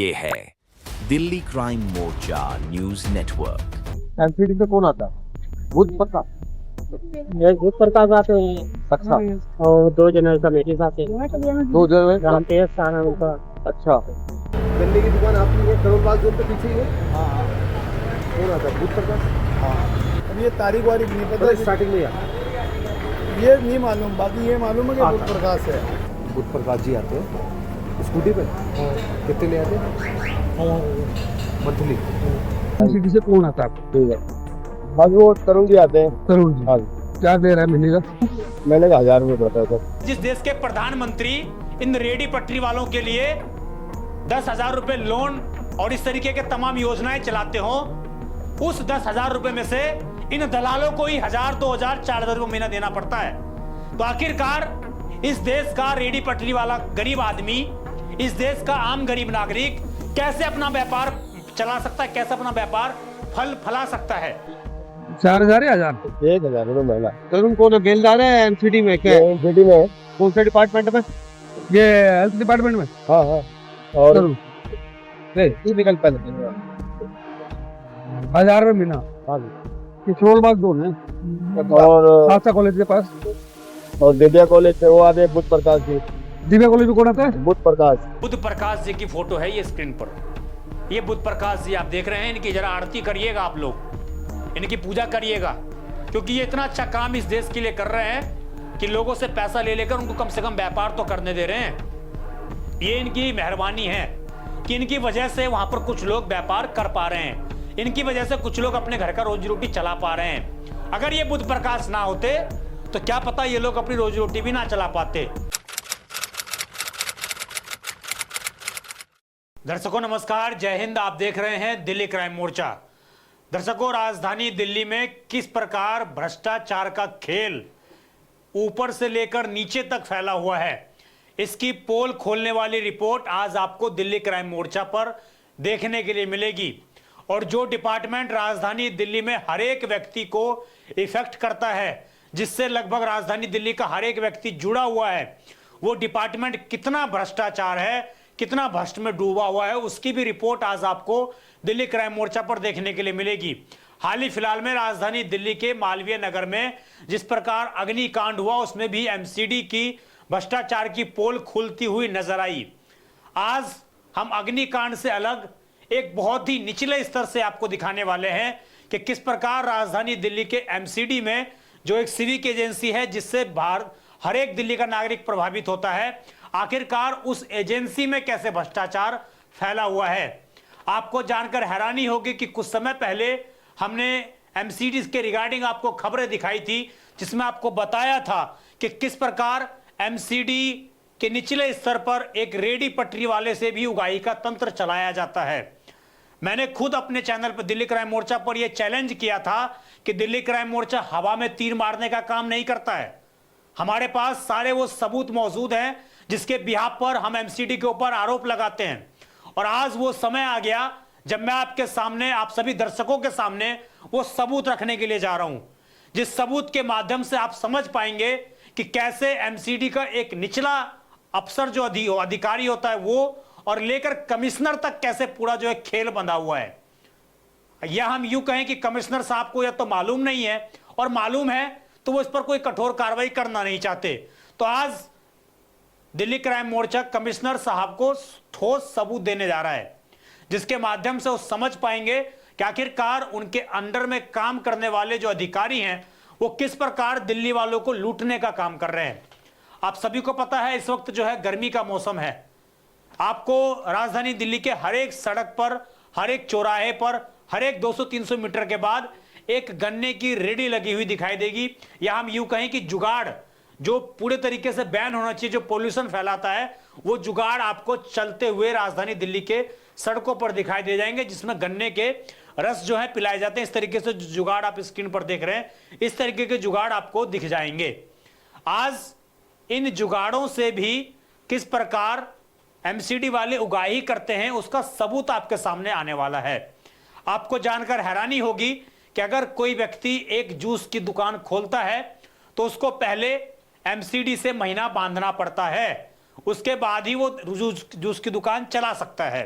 ये है दिल्ली क्राइम मोर्चा news network. MCD से कौन आता? बुध प्रताप। एक भूत प्रताप आते हैं अच्छा, और दो जने कमेटी आते हैं। दो जगह। रामतेज स्थान है उनका। अच्छा, गन्ने की दुकान आपकी है करोलबाग जोन के पीछे ही है। हाँ कौन आता है? बुध प्रताप। अब ये तारीख वारीख नहीं पता, मतलब स्टार्टिंग में ये नहीं मालूम, बाकी ये मालूम है कि हाँ। बुध प्रकाश है। बुध प्रकाश जी आते हैं स्कूटी पे। कितने ले आते हैं मंथली? एमसीडी से कौन आता है? ठीक है, बाकी वो तरुण जी आते हैं। तरुण जी। हाँ, क्या दे रहा है महीने का? मैंने का 1000 रुपये पड़ता है सर। जिस देश के प्रधानमंत्री इन रेडी पटरी वालों के लिए 10,000 रुपए लोन और इस तरीके के तमाम योजनाएं चलाते हो, उस 10,000 रुपए में से इन दलालों को ही 1,000, 2,000, 4,000 रुपए महीना देना पड़ता है। तो आखिरकार इस देश का रेडी पटरी वाला गरीब आदमी, इस देश का आम गरीब नागरिक कैसे अपना व्यापार चला सकता है, कैसे अपना व्यापार फला सकता है? 4,000 या 1,000? 1000 रुपये महीना। तरुण कौन है? बेलदार है एमसीडी में? क्या एमसीडी में कौन से डिपार्टमेंट में? ये हेल्थ डिपार्टमेंट में। हाँ हाँ। और तरुण ये निकल पहले 1,000 रुपये महीना। हाँ। किशोरबाग जोन है और खालसा कॉलेज के पास। और दिव्या कॉलेज से वो आते हैं बुध प्रकाश जी। दिव्या कॉलेज में कौन आता है? बुध प्रकाश। बुध प्रकाश जी की फोटो है ये स्क्रीन पर। ये बुध प्रकाश जी आप देख रहे हैं, इनकी जरा आरती करिएगा आप लोग, इनकी पूजा करिएगा, क्योंकि ये इतना अच्छा काम इस देश के लिए कर रहे हैं कि लोगों से पैसा ले लेकर उनको कम से कम व्यापार तो करने दे रहे हैं। ये इनकी मेहरबानी है कि इनकी वजह से वहां पर कुछ लोग व्यापार कर पा रहे हैं, इनकी वजह से कुछ लोग अपने घर का रोजी रोटी चला पा रहे हैं। अगर ये बुध प्रकाश ना होते तो क्या पता ये लोग अपनी रोजी रोटी भी ना चला पाते। दर्शकों नमस्कार, जय हिंद। आप देख रहे हैं दिल्ली क्राइम मोर्चा। दर्शकों, राजधानी दिल्ली में किस प्रकार भ्रष्टाचार का खेल ऊपर से लेकर नीचे तक फैला हुआ है, इसकी पोल खोलने वाली रिपोर्ट आज आपको दिल्ली क्राइम मोर्चा पर देखने के लिए मिलेगी। और जो डिपार्टमेंट राजधानी दिल्ली में हर एक व्यक्ति को इफेक्ट करता है, जिससे लगभग राजधानी दिल्ली का हर एक व्यक्ति जुड़ा हुआ है, वो डिपार्टमेंट कितना भ्रष्टाचार है, कितना भ्रष्ट में डूबा हुआ है, उसकी भी रिपोर्ट आज आपको दिल्ली क्राइम मोर्चा पर देखने के लिए मिलेगी। हाल ही फिलहाल में राजधानी दिल्ली के मालवीय नगर में जिस प्रकार अग्निकांड हुआ, उसमें भी एमसीडी की भ्रष्टाचार की पोल खुलती हुई नजर आई। आज हम अग्निकांड से अलग एक बहुत ही निचले स्तर से आपको दिखाने वाले हैं कि किस प्रकार राजधानी दिल्ली के एमसीडी में, जो एक सिविक एजेंसी है जिससे बाहर हर एक दिल्ली का नागरिक प्रभावित होता है, आखिरकार उस एजेंसी में कैसे भ्रष्टाचार फैला हुआ है। आपको जानकर हैरानी होगी कि कुछ समय पहले हमने एमसीडी के रिगार्डिंग आपको खबरें दिखाई थी, जिसमें आपको बताया था कि किस प्रकार एमसीडी के निचले स्तर पर एक रेडी पटरी वाले से भी उगाही का तंत्र चलाया जाता है। मैंने खुद अपने चैनल पर दिल्ली क्राइम मोर्चा पर यह चैलेंज किया था कि दिल्ली क्राइम मोर्चा हवा में तीर मारने का काम नहीं करता है। हमारे पास सारे वो सबूत मौजूद हैं जिसके बिहाफ पर हम एमसीडी के ऊपर आरोप लगाते हैं। और आज वो समय आ गया जब मैं आपके सामने, आप सभी दर्शकों के सामने वो सबूत रखने के लिए जा रहा हूं, जिस सबूत के माध्यम से आप समझ पाएंगे कि कैसे एमसीडी का एक निचला अफसर जो अधिकारी होता है वो, और लेकर कमिश्नर तक कैसे पूरा जो है खेल बंधा हुआ है। या हम यूं कहें कि कमिश्नर साहब को या तो मालूम नहीं है, और मालूम है तो वो इस पर कोई कठोर कार्रवाई करना नहीं चाहते। तो आज दिल्ली क्राइम मोर्चा कमिश्नर साहब को ठोस सबूत देने जा रहा है, जिसके माध्यम से वो समझ पाएंगे कि आखिरकार उनके अंडर में काम करने वाले जो अधिकारी हैं वो किस प्रकार दिल्ली वालों को लूटने का काम कर रहे हैं। आप सभी को पता है इस वक्त जो है गर्मी का मौसम है। आपको राजधानी दिल्ली के हर एक सड़क पर, हर एक चौराहे पर, हर एक 200-300 मीटर के बाद एक गन्ने की रेडी लगी हुई दिखाई देगी। या हम यूं कहें कि जुगाड़, जो पूरे तरीके से बैन होना चाहिए, जो पोल्यूशन फैलाता है, वो जुगाड़ आपको चलते हुए राजधानी दिल्ली के सड़कों पर दिखाई दे जाएंगे, जिसमें गन्ने के रस जो है पिलाए जाते हैं। इस तरीके से जुगाड़ आप स्क्रीन पर देख रहे हैं, इस तरीके के जुगाड़ आपको दिख जाएंगे। आज इन जुगाड़ों से भी किस प्रकार एमसीडी वाले उगाही करते हैं, उसका सबूत आपके सामने आने वाला है। आपको जानकर हैरानी होगी कि अगर कोई व्यक्ति एक जूस की दुकान खोलता है तो उसको पहले एमसीडी से महीना बांधना पड़ता है, उसके बाद ही वो जूस की दुकान चला सकता है।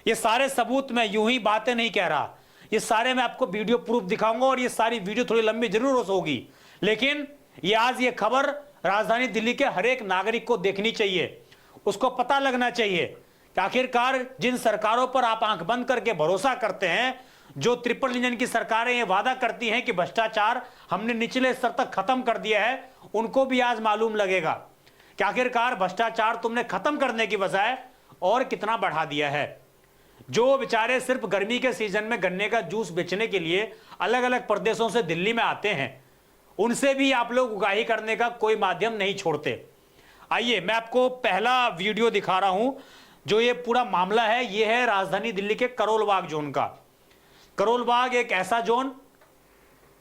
ये सारे सबूत मैं यूं ही बातें नहीं कह रहा, ये सारे मैं आपको वीडियो प्रूफ दिखाऊंगा और ये सारी वीडियो थोड़ी लंबी जरूर होगी, लेकिन ये आज ये खबर राजधानी दिल्ली के हर एक नागरिक को देखनी चाहिए, उसको पता लगना चाहिए कि आखिरकार जिन सरकारों पर आप आंख बंद करके भरोसा करते हैं, जो ट्रिपल इंजन की सरकारें ये वादा करती हैं कि भ्रष्टाचार हमने निचले स्तर तक खत्म कर दिया है, उनको भी आज मालूम लगेगा कि आखिरकार भ्रष्टाचार तुमने खत्म करने की बजाय और कितना बढ़ा दिया है। जो बेचारे सिर्फ गर्मी के सीजन में गन्ने का जूस बेचने के लिए अलग अलग प्रदेशों से दिल्ली में आते हैं, उनसे भी आप लोग उगाही करने का कोई माध्यम नहीं छोड़ते। आइए मैं आपको पहला वीडियो दिखा रहा हूं। जो ये पूरा मामला है, ये है राजधानी दिल्ली के करोल बाग जोन का। करोल बाग एक ऐसा जोन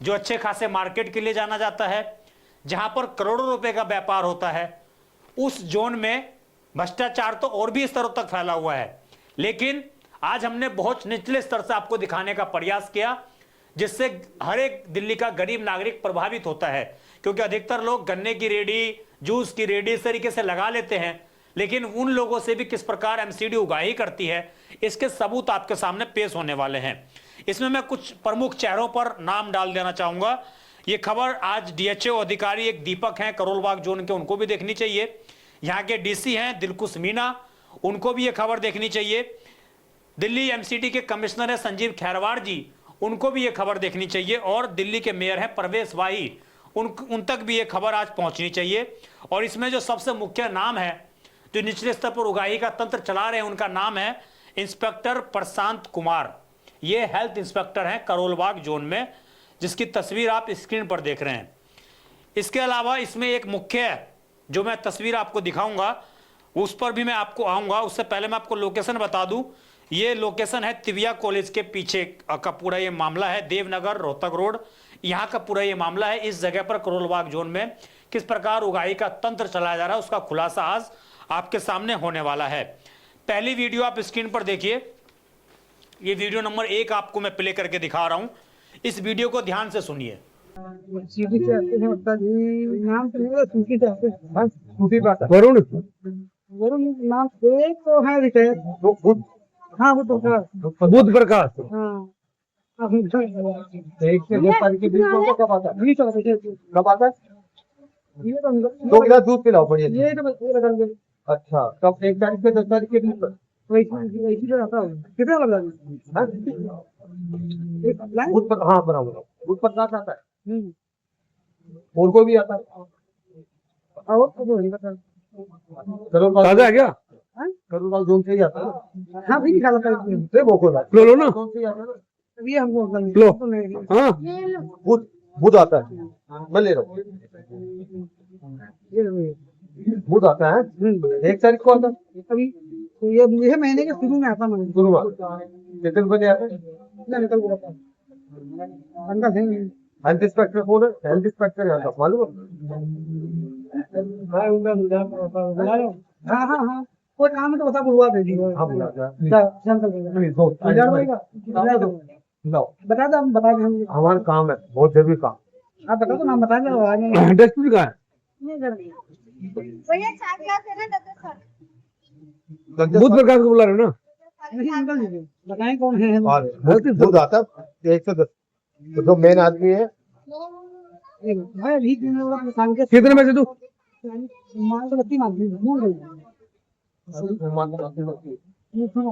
जो अच्छे खासे मार्केट के लिए जाना जाता है, जहां पर करोड़ों रुपए का व्यापार होता है। उस जोन में भ्रष्टाचार तो और भी स्तरों तक फैला हुआ है, लेकिन आज हमने बहुत निचले स्तर से आपको दिखाने का प्रयास किया, जिससे हर एक दिल्ली का गरीब नागरिक प्रभावित होता है, क्योंकि अधिकतर लोग गन्ने की रेडी, जूस की रेडी इस तरीके से लगा लेते हैं, लेकिन उन लोगों से भी किस प्रकार एमसीडी उगाही करती है, इसके सबूत आपके सामने पेश होने वाले हैं। इसमें मैं कुछ प्रमुख चेहरों पर नाम डाल देना चाहूंगा। ये खबर आज डीएचओ अधिकारी एक दीपक हैं करोल बाग जोन के, उनको भी देखनी चाहिए। यहाँ के डीसी हैं दिलकुश मीना, उनको भी ये खबर देखनी चाहिए। दिल्ली एमसीडी के कमिश्नर है संजीव खैरवार जी, उनको भी ये खबर देखनी चाहिए। और दिल्ली के मेयर हैं परवेश वाही, उन तक भी ये खबर आज पहुंचनी चाहिए। और इसमें जो सबसे मुख्य नाम है, जो निचले स्तर पर उगाही का तंत्र चला रहे हैं, उनका नाम है इंस्पेक्टर प्रशांत कुमार। ये हेल्थ इंस्पेक्टर हैं करोल बाग जोन में, जिसकी तस्वीर आप स्क्रीन पर देख रहे हैं। इसके अलावा इसमें एक मुख्य जो मैं तस्वीर आपको दिखाऊंगा, उस पर भी मैं आपको आऊंगा। उससे पहले मैं आपको लोकेशन बता दूं, ये लोकेशन है तिविया कॉलेज के पीछे का पूरा ये मामला है, देवनगर रोहतक रोड, यहाँ का पूरा ये मामला है। इस जगह पर करोल बाग जोन में किस प्रकार उगाही का तंत्र चलाया जा रहा है, उसका खुलासा आज आपके सामने होने वाला है। पहली वीडियो आप स्क्रीन पर देखिए, ये वीडियो नंबर 1 आपको मैं प्ले करके दिखा रहा हूं। इस वीडियो को ध्यान से सुनिए। सीधी से आते हैं मतलब जी नाम तो नहीं है, सीधी से आते हैं बस स्कूटी पे आता है। वरुण नाम से तो है रिटायर। हाँ वो तो बुध प्रकाश हाँ एक से 10 तारीख के बीच में कब आता है? बीच वाला कब आता है? ये तो दो गिलास दूध पिलाओ बढ़िया। ये तो ये लगा दे। अच्छा, कब 1 तारीख से 10 तारीख के बीच में? वैसी तो आता है कितना लगा हाँ? एक लाइन बुध पर हाँ बराबर बुध प्रकाश आता है, हम्म और कोई भी आता है। और तो नहीं पता। करोल ताजा है क्या? हाँ? करोल बाग जोन से ही आता है। हाँ भी निकाला था इसमें से बोको लो लो ना, जोन से ही आता है ना। ये हमको लो। तो नहीं हाँ बुध आता है, मैं ले रहा हूँ। ये बुध आता है, 1 तारीख को आता है। अभी तो ये महीने के शुरू में आता मैं शुरू में कितने बजे आता है? ना निकल गया था अंदर से हेल्थ इंस्पेक्टर कौन है? हेल्थ इंस्पेक्टर यहाँ का मालूम है? हाँ हाँ हाँ कोई काम है तो बता बुलवा दे दी हाँ बुला दिया। बता दो हम बता दें हम हमारा काम है, बहुत जरूरी काम। आप बता दो नाम बता दो आगे डस्टबिन का है, भैया चाय ग्लास देना डॉक्टर सर। बुध प्रकाश को बुला रहे हो ना? नहीं अंकल जी बताएं कौन है और बुध आता है 110, जो मेन आदमी है। भाई अभी दिन में वाला काम के कितने बजे तू? माल तो बत्ती मार दी मुंह गई ये सुनो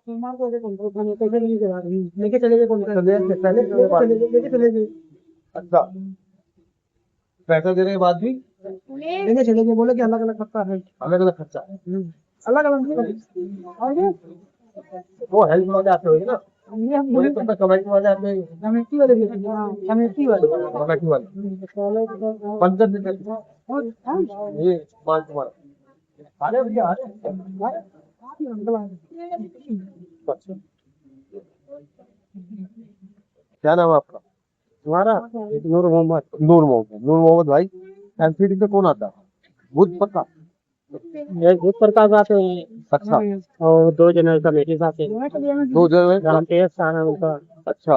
माल को कौन को खाने कैसे नहीं करा रही लेके चले गए कौन लेके चले गए अच्छा, पैसा देने के बाद भी लेके चले गए, बोले कि अलग अलग खर्चा है, अलग अलग खर्चा अलग अलग। और ये वो हेल्थ वाले आते होंगे ना, ये हम मुझे तो कमेटी वाले आते हैं, कमेटी वाले भी कमेटी वाले कमेटी वाले 15 दिन ये 5 तुम्हारा अरे भैया क्या नाम है आपका? तुम्हारा नूर मोहम्मद। नूर मोहम्मद भाई, एमसीडी से कौन आता है? बुध पक्का? एक भूत प्रकाश आते हैं अच्छा, और 2 जने कमेटी से आते हैं। 2 जगह रामतेज साहब है उनका। अच्छा,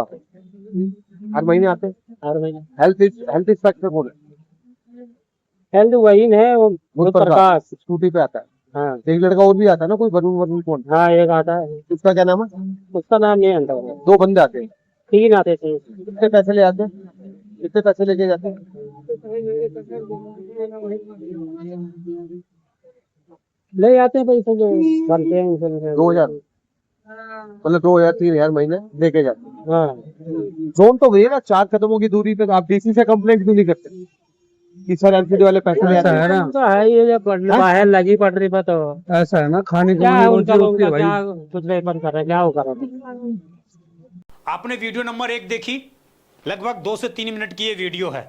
हर महीने आते हैं। हर महीने हेल्थ इंस्पेक्टर कौन है? हेल्थ वही है वो भूत प्रकाश। स्कूटी पे आता है। हाँ एक लड़का और भी आता है ना, कोई वरुण वरुण कौन, हाँ एक आता है, उसका क्या नाम है? उसका नाम नहीं आता है। 2 बंदे आते हैं। 3 आते थे। कितने पैसे ले आते हैं? कितने पैसे लेके जाते हैं? ले आते हैं पैसे जो बनते हैं उनसे। 2000, मतलब 2000 3000 महीने लेके जाते हैं। हाँ जोन तो गई ना 4 कदमों की दूरी पे, तो आप डीसी से कंप्लेंट क्यों नहीं करते कि सर एलसीडी वाले पैसे ले आते ऐसा है ना, हैं? तो है ये जब बाहर लगी पड़ रही तो ऐसा है ना, खाने क्या है उनका रोटी उनका भाई। क्या कुछ नहीं बंद कर रहे, क्या हो कर रहे। आपने वीडियो नंबर 1 देखी, लगभग 2 से 3 मिनट की ये वीडियो है।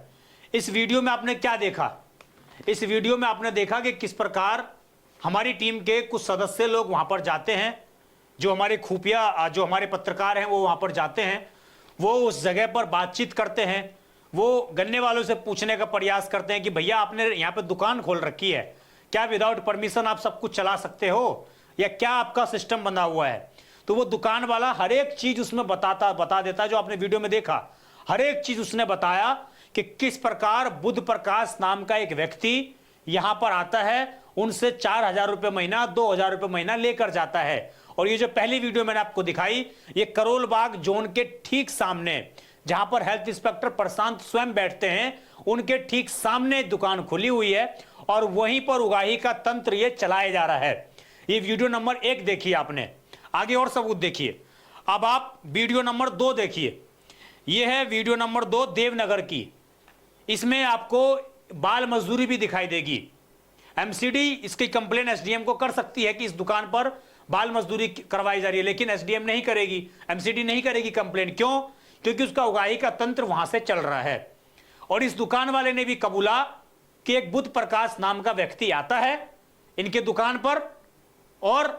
इस वीडियो में आपने क्या देखा? इस वीडियो में आपने देखा कि किस प्रकार हमारी टीम के कुछ सदस्य लोग वहां पर जाते हैं, जो हमारे खुफिया जो हमारे पत्रकार हैं वो वहां पर जाते हैं, वो उस जगह पर बातचीत करते हैं, वो गन्ने वालों से पूछने का प्रयास करते हैं कि भैया आपने यहाँ पे दुकान खोल रखी है, क्या विदाउट परमिशन आप सब कुछ चला सकते हो, या क्या आपका सिस्टम बना हुआ है? तो वो दुकान वाला हर एक चीज उसमें बता देता, जो आपने वीडियो में देखा हर एक चीज उसने बताया कि किस प्रकार बुद्ध प्रकाश नाम का एक व्यक्ति यहां पर आता है, उनसे 4000 रुपये महीना 2000 रुपये महीना लेकर जाता है। और ये जो पहली वीडियो मैंने आपको दिखाई, ये करोल बाग जोन के ठीक सामने, जहां पर हेल्थ इंस्पेक्टर प्रशांत स्वयं बैठते हैं, उनके ठीक सामने दुकान खुली हुई है और वहीं पर उगाही का तंत्र ये चलाया जा रहा है। ये वीडियो नंबर 1 देखिए आपने, आगे और सबूत देखिए। अब आप वीडियो नंबर 2 देखिए, ये है वीडियो नंबर 2 देवनगर की। इसमें आपको बाल मजदूरी भी दिखाई देगी। एमसीडी इसकी कंप्लेन एसडीएम को कर सकती है कि इस दुकान पर बाल मजदूरी करवाई जा रही है, लेकिन एसडीएम नहीं करेगी, एमसीडी नहीं करेगी कंप्लेन। क्यों? क्योंकि उसका उगाही का तंत्र वहां से चल रहा है। और इस दुकान वाले ने भी कबूला कि एक बुद्ध प्रकाश नाम का व्यक्ति आता है इनके दुकान पर और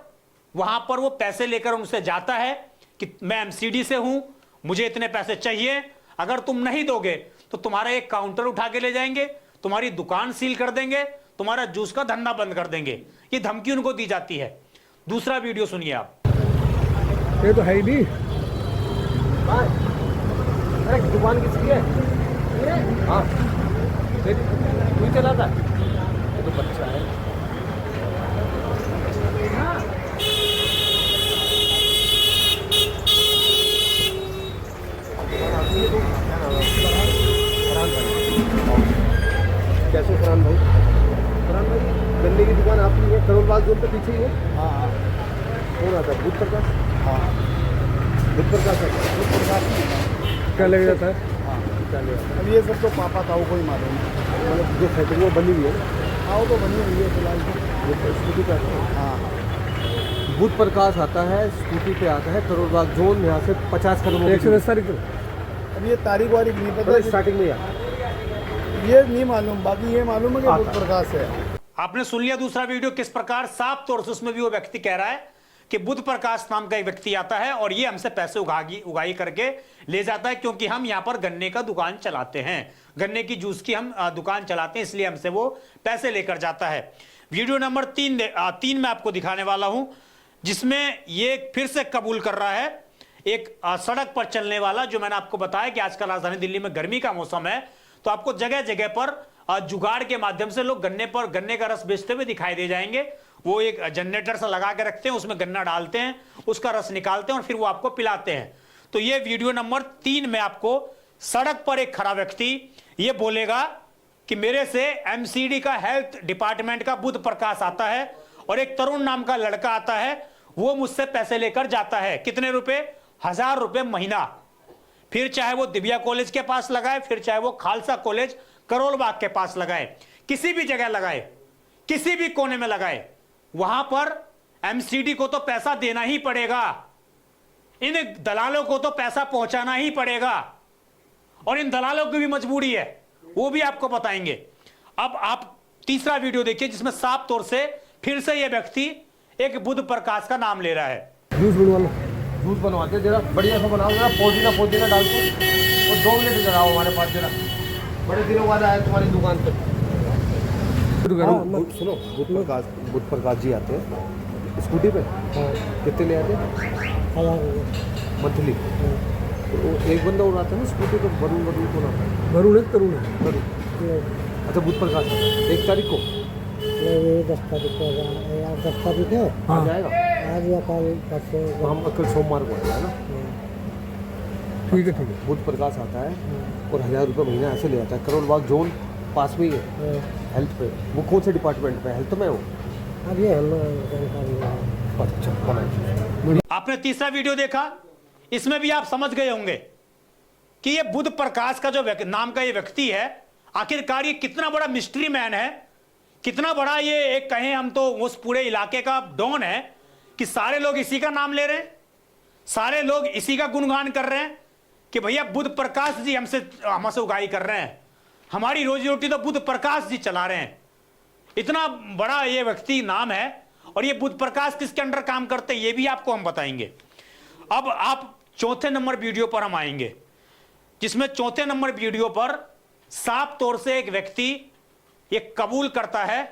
वहां पर वो पैसे लेकर उनसे जाता है कि मैं एमसीडी से हूं, मुझे इतने पैसे चाहिए, अगर तुम नहीं दोगे तो तुम्हारा एक काउंटर उठा के ले जाएंगे, तुम्हारी दुकान सील कर देंगे, तुम्हारा जूस का धंधा बंद कर देंगे। ये धमकी उनको दी जाती है। दूसरा वीडियो सुनिए आप। ये तो है ही नहीं। अरे दुकान किसकी है? हाँ तू चलाता है? ये तो बच्चा है। कैसे फरहान भाई? फरहान भाई गन्ने की दुकान आपकी है, करोल बाग जोन पे पीछे ही है? हाँ हाँ कौन आता है? बुद्ध प्रकाश? हाँ बुद्ध प्रकाश है। बुद्ध प्रकाश क्या लग जाता है? हाँ। क्या लग जाता है? अब ये सब तो पापा ताऊ को ही मालूम है। मतलब जो फैक्ट्री वो बनी हुई है ना, हाँ वो तो बनी हुई है फिलहाल तो। वो तो स्कूटी पे आता है। हाँ बुद्ध प्रकाश आता है, स्कूटी पे आता है, करोल बाग जोन यहाँ से 50 कदम 110 तारीख को अब ये तारीख वारीख नहीं पता, स्टार्टिंग में आता ये नहीं मालूम, बाकी ये मालूम है कि बुद्ध प्रकाश है। आपने सुन लिया दूसरा वीडियो, किस प्रकार साफ तौर से उसमें भी वो व्यक्ति कह रहा है कि बुद्ध प्रकाश नाम का एक व्यक्ति आता है और ये हमसे पैसे उगाही करके ले जाता है, क्योंकि हम यहाँ पर गन्ने का दुकान चलाते हैं, गन्ने की जूस की हम दुकान चलाते हैं, इसलिए हमसे वो पैसे लेकर जाता है। वीडियो नंबर 3 में आपको दिखाने वाला हूं, जिसमें ये फिर से कबूल कर रहा है एक सड़क पर चलने वाला, जो मैंने आपको बताया कि आजकल राजधानी दिल्ली में गर्मी का मौसम है, तो आपको जगह जगह पर जुगाड़ के माध्यम से लोग गन्ने का रस बेचते हुए दिखाई दे जाएंगे। वो एक जनरेटर सा लगा के रखते हैं, उसमें गन्ना डालते हैं, उसका रस निकालते हैं और फिर वो आपको पिलाते हैं। तो ये वीडियो नंबर 3 में आपको सड़क पर एक खड़ा व्यक्ति ये बोलेगा कि मेरे से एमसीडी का हेल्थ डिपार्टमेंट का बुद्ध प्रकाश आता है और एक तरुण नाम का लड़का आता है, वो मुझसे पैसे लेकर जाता है। कितने रुपए? 1000 रुपए महीना। फिर चाहे वो दिव्या कॉलेज के पास लगाए, फिर चाहे वो खालसा कॉलेज करोल बाग के पास लगाए, किसी भी जगह लगाए, किसी भी कोने में लगाए, वहां पर एमसीडी को तो पैसा देना ही पड़ेगा, इन दलालों को तो पैसा पहुंचाना ही पड़ेगा, और इन दलालों की भी मजबूरी है, वो भी आपको बताएंगे। अब आप तीसरा वीडियो देखिए, जिसमें साफ तौर से फिर से यह व्यक्ति एक बुद्ध प्रकाश का नाम ले रहा है। जूस बनवा लो, जूस बनवाते जरा बढ़िया सा बनाओ, जरा पुदीना डाल के और 2 मिनट इधर आओ हमारे पास, जरा बड़े दिनों बाद आया तुम्हारी दुकान पे। सुनो, बुद्ध प्रकाश जी आते हैं स्कूटी पे। कितने ले आते हैं मंथली? तो एक बंदा और आता है ना स्कूटी पे, वरुण कौन आता है? वरुण है, तरुण है। वरुण। अच्छा बुद्ध प्रकाश 1 तारीख को ये 10 तारीख को यार 10 तारीख है आ जाएगा आज या कल परसों तो हम कल सोमवार को आएगा ना। ठीक है ठीक है। बुध प्रकाश आता है और 1000 रुपये महीना ऐसे ले जाता है। करोल बाग जोन पास में ही है हेल्थ पे। वो कौन से डिपार्टमेंट पे? हेल्थ में हो? अब ये हम जानकारी है। अच्छा, आपने तीसरा वीडियो देखा, इसमें भी आप समझ गए होंगे कि ये बुध प्रकाश का जो नाम का ये व्यक्ति है, आखिरकार ये कितना बड़ा मिस्ट्री मैन है, कितना बड़ा ये एक कहें हम तो उस पूरे इलाके का डॉन है कि सारे लोग इसी का नाम ले रहे हैं, सारे लोग इसी का गुणगान कर रहे हैं कि भैया बुध प्रकाश जी हमसे उगाही कर रहे हैं, हमारी रोजी रोटी तो बुध प्रकाश जी चला रहे हैं। इतना बड़ा ये व्यक्ति नाम है। और ये बुध प्रकाश किसके अंडर काम करते हैं ये भी आपको हम बताएंगे। अब आप चौथे नंबर वीडियो पर हम आएंगे, जिसमें चौथे नंबर वीडियो पर साफ तौर से एक व्यक्ति ये कबूल करता है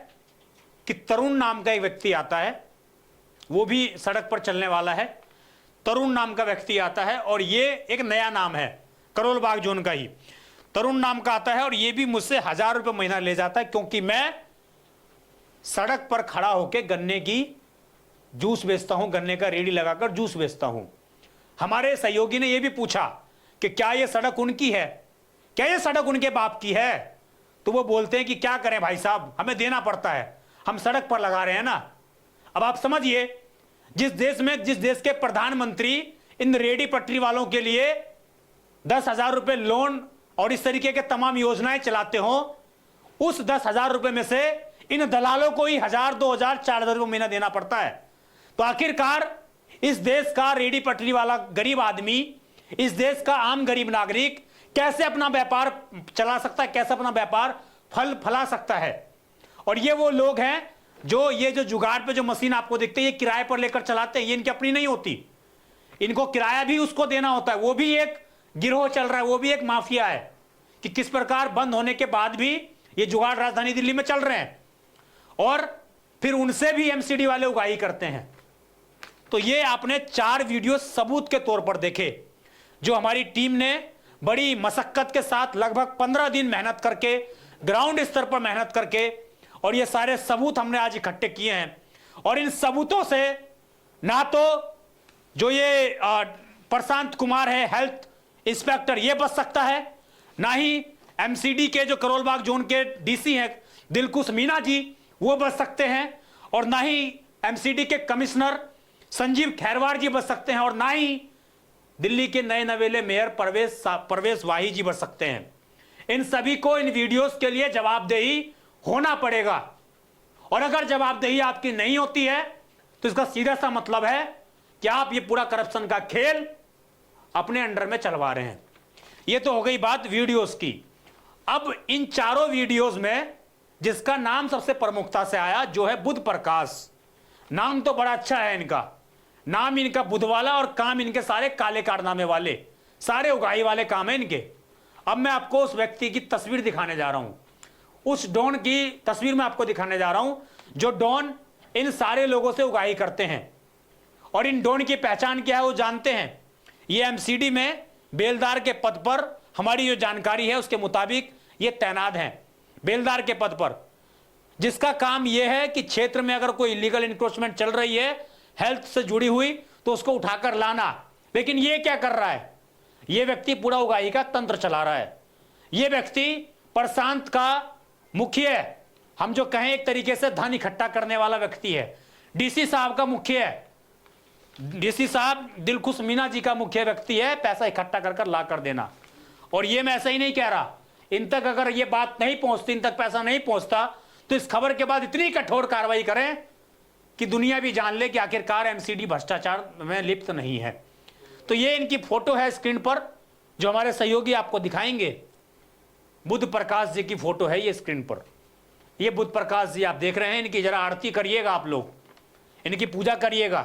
कि तरुण नाम का एक व्यक्ति आता है, वो भी सड़क पर चलने वाला है। तरुण नाम का व्यक्ति आता है और ये एक नया नाम है, करोल बाग जोन का ही तरुण नाम का आता है। और ये भी मुझसे 1000 रुपये महीना ले जाता है, क्योंकि मैं सड़क पर खड़ा होकर गन्ने की जूस बेचता हूं, गन्ने का रेडी लगाकर जूस बेचता हूं। हमारे सहयोगी ने यह भी पूछा कि क्या यह सड़क उनकी है, क्या यह सड़क उनके बाप की है? तो वो बोलते हैं कि क्या करें भाई साहब, हमें देना पड़ता है, हम सड़क पर लगा रहे हैं ना। अब आप समझिए, जिस देश के प्रधानमंत्री इन रेडी पटरी वालों के लिए 10,000 रुपए लोन और इस तरीके के तमाम योजनाएं चलाते हो, उस 10,000 रुपए में से इन दलालों को ही 1,000, 2,000, 4,000 रुपये महीना देना पड़ता है। तो आखिरकार इस देश का रेडी पटरी वाला गरीब आदमी, इस देश का आम गरीब नागरिक कैसे अपना व्यापार चला सकता है, कैसे अपना व्यापार फला सकता है? और ये वो लोग हैं जो ये जो जुगाड़ पे जो मशीन आपको दिखते हैं, ये किराए पर लेकर चलाते हैं। ये इनकी अपनी नहीं होती, इनको किराया भी उसको देना होता है। वो भी एक गिरोह चल रहा है, वो भी एक माफिया है कि किस प्रकार बंद होने के बाद भी ये जुगाड़ राजधानी दिल्ली में चल रहे हैं और फिर उनसे भी एमसीडी वाले उगाही करते हैं। तो ये आपने 4 वीडियो सबूत के तौर पर देखे, जो हमारी टीम ने बड़ी मशक्कत के साथ लगभग 15 दिन मेहनत करके, ग्राउंड स्तर पर मेहनत करके, और ये सारे सबूत हमने आज इकट्ठे किए हैं। और इन सबूतों से ना तो जो ये प्रशांत कुमार है हेल्थ इंस्पेक्टर, ये बच सकता है, ना ही एमसीडी के जो करोल बाग जोन के डीसी हैं दिलकुश मीना जी, वो बच सकते हैं, और ना ही एमसीडी के कमिश्नर संजीव खैरवार जी बच सकते हैं, और ना ही दिल्ली के नए नवेले मेयर परवेश वाही जी बच सकते हैं। इन सभी को इन वीडियोस के लिए जवाबदेही होना पड़ेगा। और अगर जवाबदेही आपकी नहीं होती है तो इसका सीधा सा मतलब है कि आप ये पूरा करप्शन का खेल अपने अंडर में चलवा रहे हैं। ये तो हो गई बात वीडियोस की। अब इन चारों वीडियोस में जिसका नाम सबसे प्रमुखता से आया, जो है बुध प्रकाश। नाम तो बड़ा अच्छा है इनका, नाम इनका बुध वाला, और काम इनके सारे काले कारनामे वाले, सारे उगाही वाले काम है इनके। अब मैं आपको उस व्यक्ति की तस्वीर दिखाने जा रहा हूं, उस डॉन की तस्वीर मैं आपको दिखाने जा रहा हूं, जो डॉन इन सारे लोगों से उगाही करते हैं। और इन डॉन की पहचान क्या है वो जानते हैं। ये एमसीडी में बेलदार के पद पर, हमारी जो जानकारी है उसके मुताबिक ये तैनात हैं बेलदार के पद पर, जिसका काम यह है कि क्षेत्र में अगर कोई इलीगल इंक्रोचमेंट चल रही है हेल्थ से जुड़ी हुई, तो उसको उठाकर लाना। लेकिन ये क्या कर रहा है? ये व्यक्ति पूरा उगाही का तंत्र चला रहा है। ये व्यक्ति प्रशांत का मुखिया है, हम जो कहें एक तरीके से धन इकट्ठा करने वाला व्यक्ति है। डीसी साहब का मुखिया है, डीसी साहब दिलकुश मीना जी का मुख्य व्यक्ति है, पैसा इकट्ठा कर ला कर देना। और ये मैं ऐसा ही नहीं कह रहा, इन तक अगर ये बात नहीं पहुंचती, इन तक पैसा नहीं पहुंचता, तो इस खबर के बाद इतनी कठोर कार्रवाई करें कि दुनिया भी जान ले कि आखिरकार एमसीडी भ्रष्टाचार में लिप्त नहीं है। तो ये इनकी फोटो है स्क्रीन पर, जो हमारे सहयोगी आपको दिखाएंगे। बुध प्रकाश जी की फोटो है ये स्क्रीन पर। ये बुध प्रकाश जी आप देख रहे हैं, इनकी जरा आरती करिएगा आप लोग, इनकी पूजा करिएगा,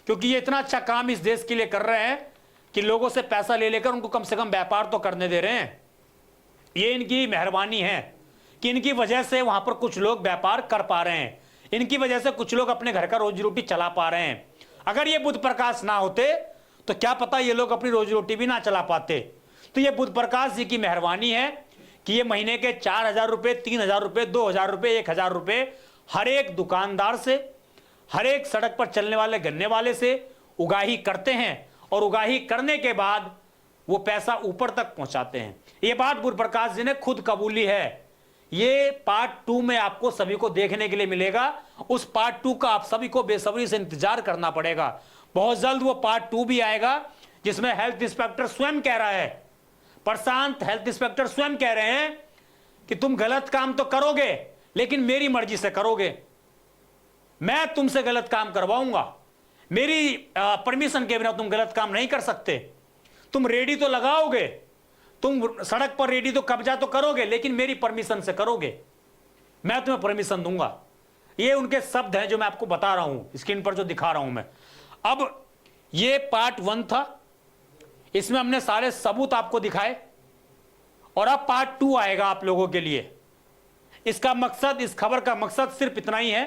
क्योंकि ये इतना अच्छा काम इस देश के लिए कर रहे हैं कि लोगों से पैसा ले लेकर उनको कम से कम व्यापार तो करने दे रहे हैं। ये इनकी मेहरबानी है कि इनकी वजह से वहां पर कुछ लोग व्यापार कर पा रहे हैं, इनकी वजह से कुछ लोग अपने घर का रोजी रोटी चला पा रहे हैं। अगर ये बुध प्रकाश ना होते तो क्या पता ये लोग अपनी रोजी रोटी भी ना चला पाते। तो ये बुध प्रकाश जी की मेहरबानी है कि ये महीने के 4,000 रुपये, 3,000 रुपये, 2,000 रुपये, 1,000 रुपये हर एक दुकानदार से, हर एक सड़क पर चलने वाले गन्ने वाले से उगाही करते हैं और उगाही करने के बाद वो पैसा ऊपर तक पहुंचाते हैं। ये बात गुरुप्रकाश जी ने खुद कबूली है। ये पार्ट 2 में आपको सभी को देखने के लिए मिलेगा। उस पार्ट 2 का आप सभी को बेसब्री से इंतजार करना पड़ेगा। बहुत जल्द वो पार्ट 2 भी आएगा जिसमें हेल्थ इंस्पेक्टर स्वयं कह रहा है, प्रशांत हेल्थ इंस्पेक्टर स्वयं कह रहे हैं कि तुम गलत काम तो करोगे लेकिन मेरी मर्जी से करोगे, मैं तुमसे गलत काम करवाऊंगा, मेरी परमिशन के बिना तुम गलत काम नहीं कर सकते। तुम रेडी तो लगाओगे, तुम सड़क पर रेडी तो कब्जा तो करोगे लेकिन मेरी परमिशन से करोगे, मैं तुम्हें परमिशन दूंगा। ये उनके शब्द हैं जो मैं आपको बता रहा हूं, स्क्रीन पर जो दिखा रहा हूं मैं। अब ये पार्ट 1 था, इसमें हमने सारे सबूत आपको दिखाए और अब पार्ट 2 आएगा आप लोगों के लिए। इसका मकसद, इस खबर का मकसद सिर्फ इतना ही है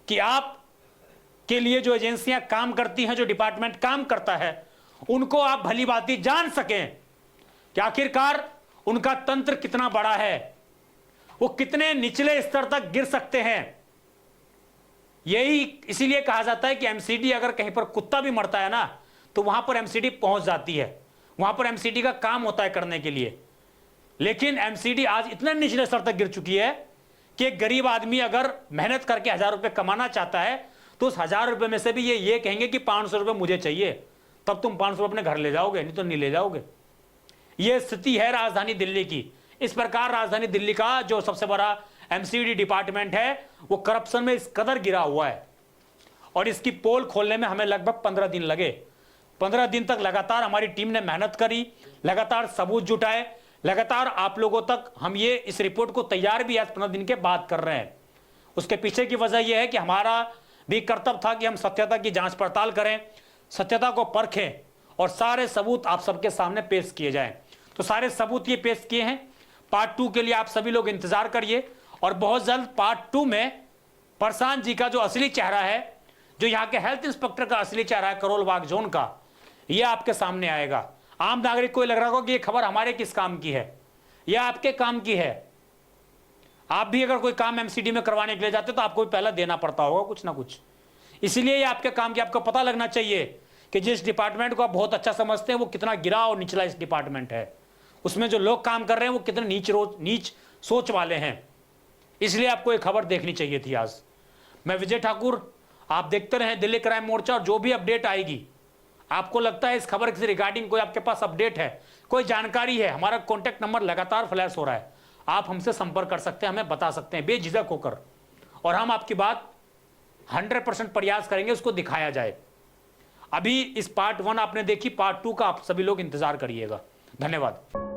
कि आप के लिए जो एजेंसियां काम करती हैं, जो डिपार्टमेंट काम करता है, उनको आप भली भांति जान सकें कि आखिरकार उनका तंत्र कितना बड़ा है, वो कितने निचले स्तर तक गिर सकते हैं। यही इसीलिए कहा जाता है कि एमसीडी अगर कहीं पर कुत्ता भी मरता है ना तो वहां पर एमसीडी पहुंच जाती है, वहां पर एमसीडी का काम होता है करने के लिए। लेकिन एमसीडी आज इतने निचले स्तर तक गिर चुकी है कि एक गरीब आदमी अगर मेहनत करके 1000 रुपए कमाना चाहता है तो उस 1000 रुपए में से भी ये कहेंगे कि 500 रुपए मुझे चाहिए, तब तुम 500 अपने घर ले जाओगे, नहीं तो नहीं ले जाओगे। यह स्थिति है राजधानी दिल्ली की। इस प्रकार राजधानी दिल्ली का जो सबसे बड़ा एमसीडी डिपार्टमेंट है वो करप्शन में इस कदर गिरा हुआ है और इसकी पोल खोलने में हमें लगभग 15 दिन लगे। 15 दिन तक लगातार हमारी टीम ने मेहनत करी, लगातार सबूत जुटाए, लगातार आप लोगों तक हम ये इस रिपोर्ट को तैयार भी आज 15 दिन के बाद कर रहे हैं। उसके पीछे की वजह यह है कि हमारा भी कर्तव्य था कि हम सत्यता की जांच पड़ताल करें, सत्यता को परखें और सारे सबूत आप सबके सामने पेश किए जाएं। तो सारे सबूत ये पेश किए हैं। पार्ट 2 के लिए आप सभी लोग इंतजार करिए और बहुत जल्द पार्ट 2 में प्रशांत जी का जो असली चेहरा है, जो यहाँ के हेल्थ इंस्पेक्टर का असली चेहरा है करोल बाग जोन का, ये आपके सामने आएगा। आम नागरिक को लग रहा होगा कि ये खबर हमारे किस काम की है, यह आपके काम की है। आप भी अगर कोई काम एमसीडी में करवाने के लिए जाते तो आपको भी पहले देना पड़ता होगा कुछ ना कुछ। इसलिए ये आपके काम की आपको पता लगना चाहिए कि जिस डिपार्टमेंट को आप बहुत अच्छा समझते हैं वो कितना गिरा और निचला इस डिपार्टमेंट है, उसमें जो लोग काम कर रहे हैं वो कितने नीच सोच वाले हैं। इसलिए आपको एक खबर देखनी चाहिए थी आज। मैं विजय ठाकुर, आप देखते रहे दिल्ली क्राइम मोर्चा और जो भी अपडेट आएगी, आपको लगता है इस खबर से रिगार्डिंग कोई आपके पास अपडेट है, कोई जानकारी है, हमारा कॉन्टैक्ट नंबर लगातार फ्लैश हो रहा है, आप हमसे संपर्क कर सकते हैं, हमें बता सकते हैं बेझिझक होकर और हम आपकी बात 100% प्रयास करेंगे उसको दिखाया जाए। अभी इस पार्ट 1 आपने देखी, पार्ट 2 का आप सभी लोग इंतजार करिएगा। धन्यवाद।